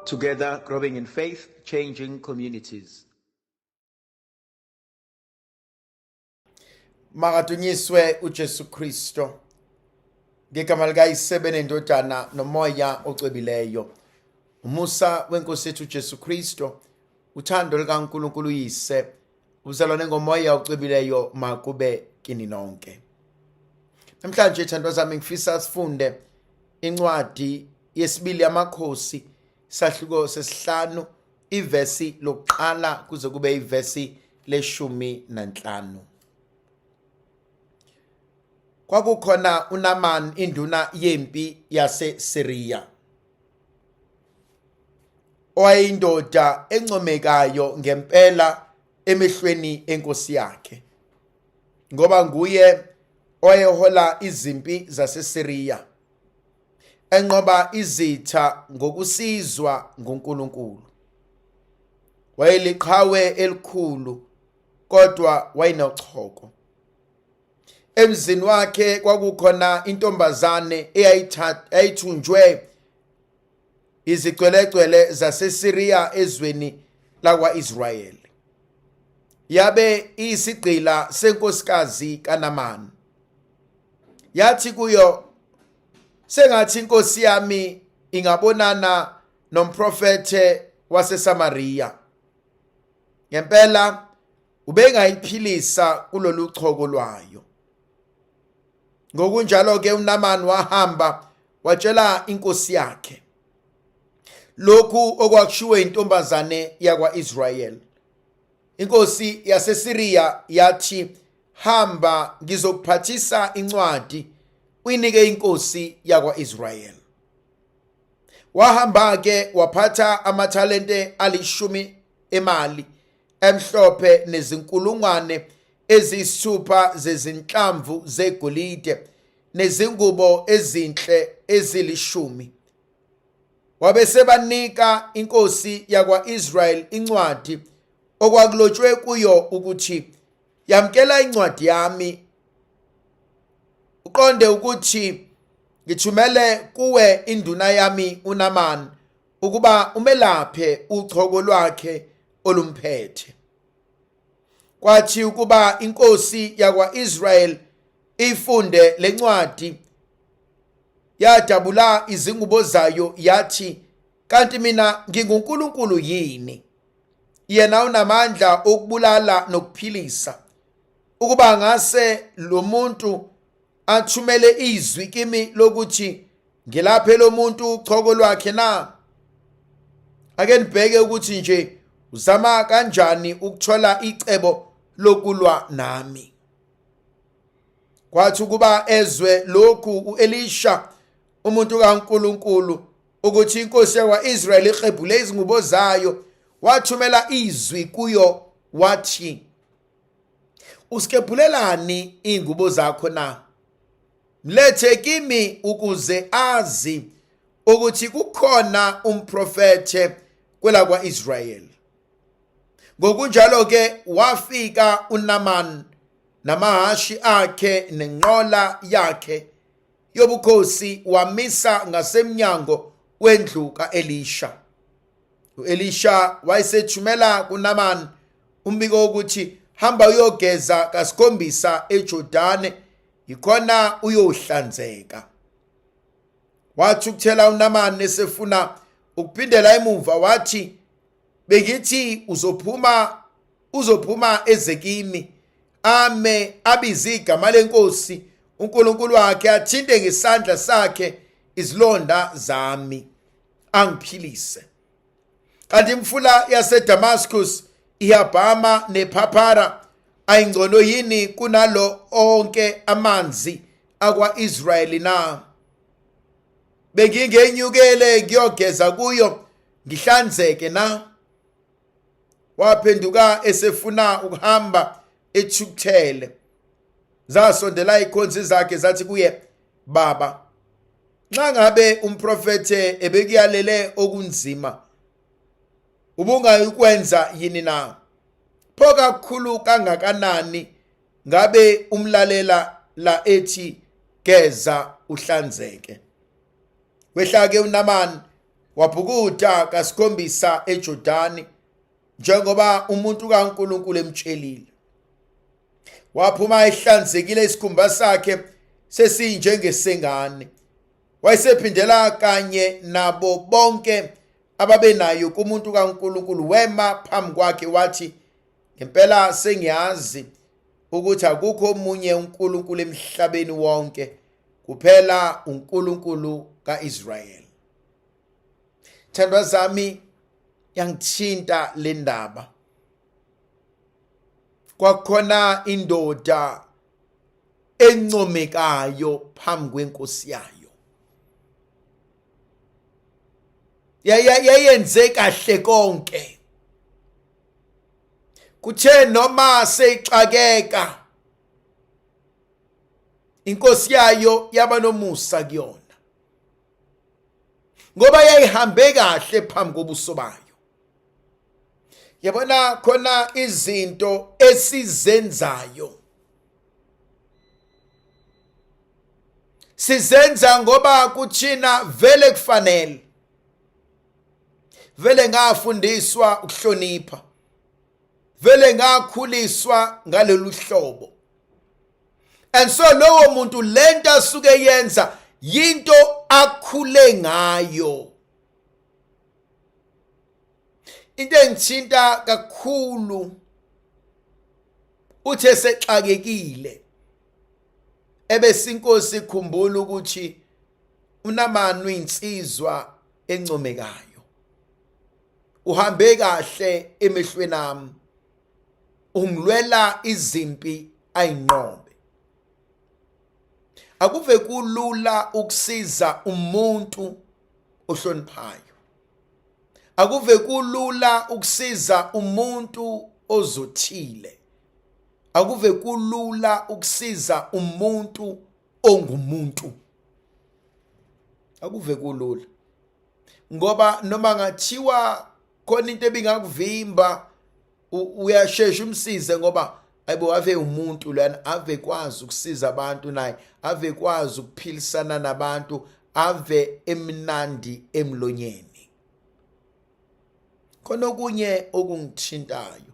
Together, growing in faith, changing communities. Makadunyiswe uJesu Kristo. Ngegama likaYise nendodana nomoya ocwebileyo. Umusa wenkosi yethu uJesu Kristo, uthando likaNkulunkulu uYise, ubuzalwane ngomoya ocwebileyo makube kini nonke. Namhlanje thandwa zami ngifisa sifunde incwadi yesibili yamakhosi sahluko sesihlanu ivesi lokuqala kuze kube ivesi le-15. Kwakukhona uNaman induna yempi yaseSiriya, owayindoda encomekayo ngempela emehlweni enkosi yakhe, ngoba nguye owayehola izimpi zaseSiriya, enqoba izitha ngokusizwa nguNkulunkulu. Wayeliqhawe elikhulu kodwa wayenochoko. Emzini wakhe kwakukhona intombazane eyayithunjwe izigcwelegcwele zaseSiriya ezweni lakwa-Israyeli. Yabe iyisigqila senkosikazi kaNaman. Yathi kuyo, sengathi inkosi yami ingabonana nomprofete waseSamariya. Ngempela ubengayiphilisa kulolu choko lwayo. Ngokunjalo ke uNaman wahamba watshela inkosi yakhe lokhu okwakushiwo intombazane yakwa-Israyeli. Inkosi yaseSiriya yathi, hamba ngizokuphathisa incwadi uyinike inkosi yakwa-Israyeli. Wahamba ke waphatha amathalente 10 emali emhlophe nezinkulungwane eziyisithupha zezinhlamvu zegolide nezingubo ezinhle ezili-10. Wabesebanika inkosi yakwa-Israyeli incwadi okwakulotshwe kuyo ukuthi, yamkela incwadi yami, uqonde ukuthi ngithumele kuwe induna yami uNaman ukuba umelaphe uchoko lwakhe olumphethe. Kwathi ukuba inkosi yakwa-Israyeli ifunde lencwadi, yadabula izingubo zayo yathi, kanti mina nginguNkulunkulu yini, yena unamandla okubulala nokuphilisa, ukuba ngase lo muntu athumele izwi kimi lokuthi ngilaphe lo muntu uchoko lwakhe na? Ake nibheke ukuthi nje uzama kanjani ukuthola icebo lokulwa nami. Kwathi ukuba ezwe lokhu u-Elisha umuntu kaNkulunkulu ukuthi inkosi yakwa-Israyeli iqebule izingubo zayo, wathumela izwi kuyo wathi, usikebhulelani ingubo zakho na? Mlethe kimi ukuze azi ukuthi kukhona umprofete kwelakwa-Israyeli. Ngokunjalo ke wafika uNaman namahashi akhe nenqola yakhe yobukhosi, wamisa ngasemnyango wendlu ka-Elisha. U-Elisha wayesethumela kuNaman umbiko ukuthi, hamba uyogeza kasikhombisa eJordani, yikhona uyohlanzeka. Wathi ukuthela uNaman esefuna ukuphindela emuva wathi, bengithi uzophuma ezekimi, ame abize igama lenkosi uNkulunkulu wakhe, athinte ngesandla sakhe izilonda zami, angiphilise. Kanti imfula yaseDamascus ihabhama nephaphara ayingcono yini kunalo onke amanzi akwa-Israyeli na? Bengingenyukele ngiyogeza kuyo ngihlanzeke na? Waphenduka esefuna ukuhamba ethukuthele. Zasondela ikhonzi zakhe zathi kuye, baba, nxa ngabe umprofete ebekuyalele okunzima, ubungayikwenza yini na? Pho kakhulu kangakanani ngabe umlalela la ethi geza uhlanzeke. Wehla ke uNaman wabhukuda kasikhombisa eJordani njengoba umuntu kaNkulunkulu emtshelile. Waphuma ehlanzekile, isikhumba sakhe sesinjengesengane. Wayesephindela kanye nabo bonke ababenayo kumuntu kaNkulunkulu, wema phambi kwakhe wathi, ngempela sengiyazi ukuthi akukho omunye uNkulunkulu emhlabeni wonke kuphela uNkulunkulu kaIsrayeli. Thandwa zami, yangithinta le ndaba. Kwakhona indoda encomekayo phambi kwenkosi yayo. Yayenze kahle konke. Kuthe noma seyixakeka, inkosi yayo yaba nomusa kuyona, ngoba yayihambe kahle phambi kobuso bayo. Yabona khona izinto esizenzayo, sizenza ngoba kuthina vele kufanele. Vele ngafundiswa ukuhlonipha, vele ngakhuliswa ngalolu hlobo. And so lowo muntu lento asuke yenza yinto akhule ngayo. Into engithinta kakhulu, uthe sexakekile ebese inkosi ikhumbula ukuthi uNamani uyinsizwa encomekayo, uhambe kahle emehlweni ami, ungilwela izimpi ayinqobe. Akuve kulula ukusiza umuntu ohloniphayo. Akuve kulula ukusiza umuntu ozothile. Akuve kulula ukusiza umuntu ongumuntu. Akuve kulula. Ngoba noma ngathiwa khona into ebingakuvimba, uyashesha umsize ngoba ayibo ave umuntu lana, ave kwazi ukusiza abantu, naye ave kwazi ukuphilisana nabantu, ave emnandi emlonyeni. Khona okunye okungithintayo.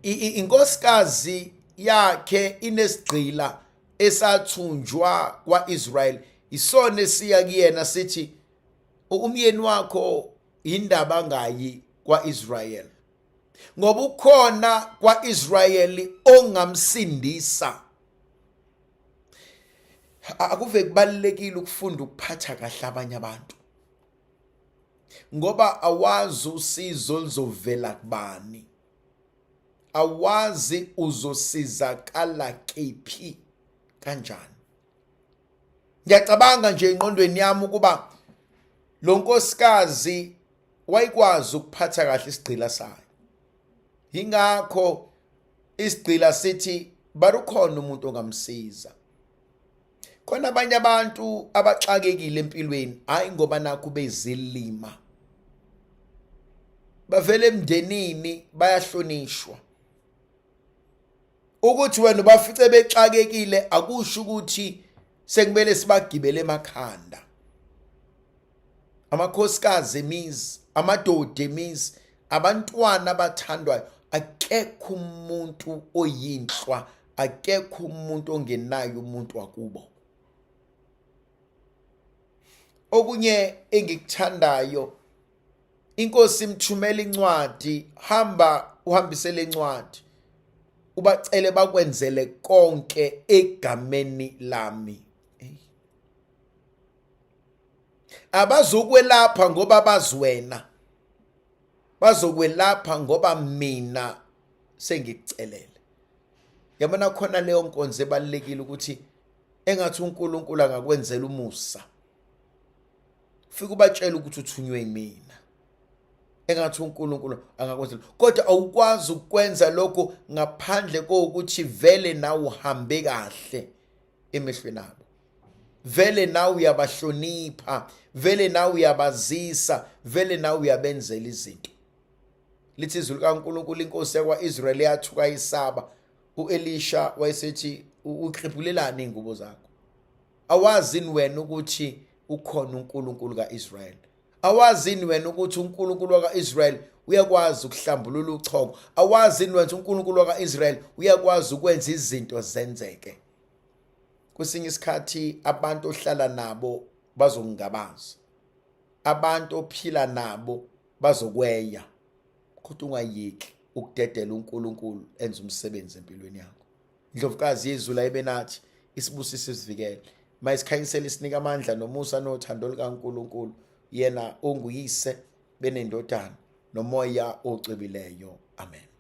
Inkosikazi yakhe inesigqila esathunjwa kwaIsrael. Isona esiya kuyena sithi umyeni wakho indaba ngayi kwaIsrael, ngoba ukhona kwaIsrael ongamsindisa. Akuve kubalekile ukufunda ukuphatha kahle abanye abantu, ngoba awazi usizo lizovela kubani, awazi uzosizakala kephi kanjani. Ngiyacabanga nje engqondweni yami ukuba lo nkosikazi wayikwazi ukuphatha kahle isigqila sayo. Ingakho isigqila sithi barukhona umuntu ongamsiza. Khona abanye abantu abaxakekile empilweni, hayi ngoba nakho bezilima, bavele emndenini bayahlonishwa. Ukuthi wena bafice bexakekile akusho ukuthi sekumele sibagibele emakhanda. Amakhosikazi emizi, amadoda emizi, abantwana abathandwayo, akekho umuntu oyinhlwa, akekho umuntu ongenayo umuntu wakubo. Okunye engikuthandayo, inkosi imthumela incwadi, hamba uhambise le ncwadi, ubacele bakwenzele konke egameni lami. Abazokwelapha ngoba baziwena, bazokwelapha ngoba mina sengikucelele. Yabona khona leyo nkonzo ebalekile ukuthi engathi uNkulunkulu angakwenzela umusa, ufike ubatshela ukuthi uthunywe yimina. Engathi uNkulunkulu angakwenzela, kodwa awukwazi ukwenza lokho ngaphandle kokuthi vele nawe uhambe kahle emehlweni abo, vele nawe uyabahlonipha, vele nawe uyabazisa, vele nawe uyabenzela izinto. Lithi izwi likaNkulunkulu, inkosi yakwaIsrael yathuka isaba. U-Elisha wayesethi, uqhiphulelani ingubo zakho? Awazini wena ukuthi ukhona uNkulunkulu kaIsrael. Awazini wena ukuthi uNkulunkulu wakaIsrael uyakwazi ukuhlambulula uchongo? Awazini wena ukuthi uNkulunkulu wakaIsrael uyakwazi ukwenza izinto zenzeke? Kwesinye isikhathi abantu ohlala nabo bazongabaza, abantu ophila nabo bazokweya, kodwa ungayeki ukudedela uNkulunkulu enza umsebenzi empilweni yakho. Indlovukazi yezulu ayibenathi isibusise isivikele, mayisikhanyisela isinika amandla nomusa nothando likaNkulunkulu, yena onguyise benendodana nomoya ocwebileyo. Amen.